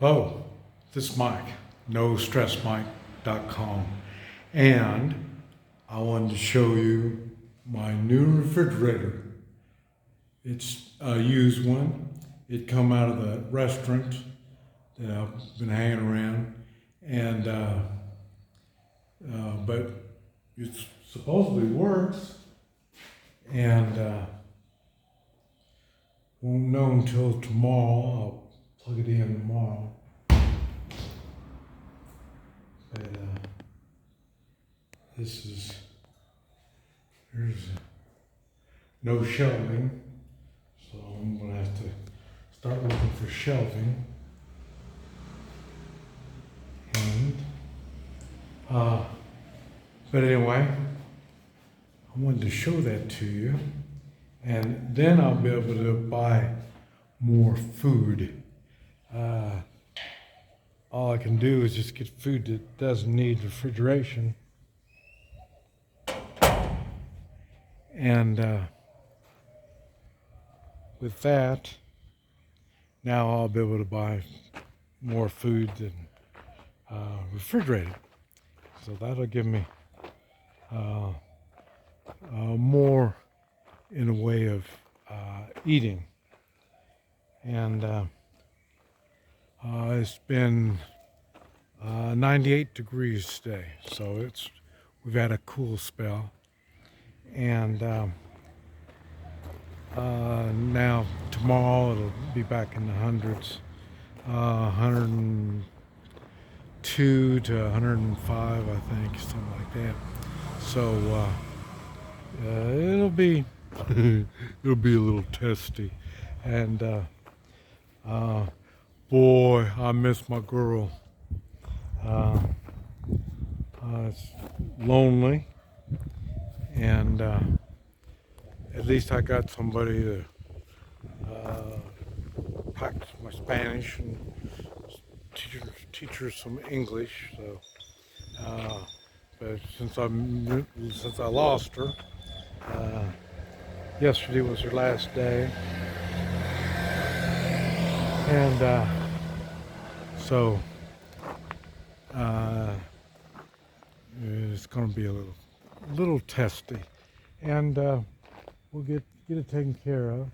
Oh, this is Mike, NoStressMike.com, and I wanted to show you my new refrigerator. It's a used one. It come out of the restaurant that I've been hanging around, and but it supposedly works, and won't know until tomorrow. I'll plug it in tomorrow. But there's no shelving, so I'm gonna have to start looking for shelving. And but anyway, I wanted to show that to you, and then I'll be able to buy more food. All I can do is just get food that doesn't need refrigeration. And with that, now I'll be able to buy more food than refrigerated. So that'll give me more in a way of eating. And it's been 98 degrees today, so we've had a cool spell. And now tomorrow it'll be back in the hundreds, 102 to 105, I think, something like that. So it'll be it'll be a little testy, and boy, I miss my girl. It's lonely, and at least I got somebody to practice my Spanish and teach her some English. So, but since I lost her, yesterday was her last day, and so it's going to be a little testy, and we'll get it taken care of.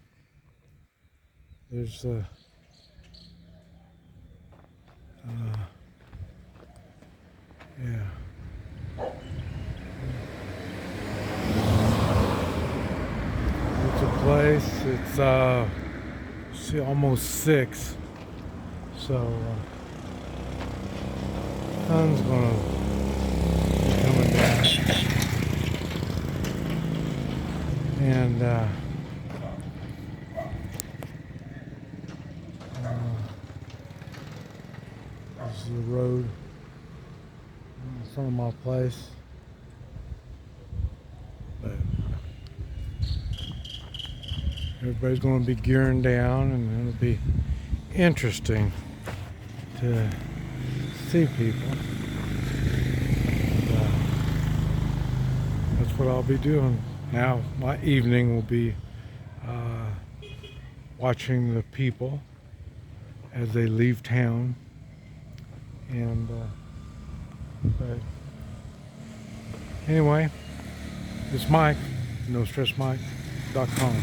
There's yeah. It's a place. It's see, almost 6, so sun's gonna be coming down, and this is the road in front of my place. But everybody's going to be gearing down, and it'll be interesting to see people. And, that's what I'll be doing. Now my evening will be watching the people as they leave town. And but anyway, it's Mike, NoStressMike.com.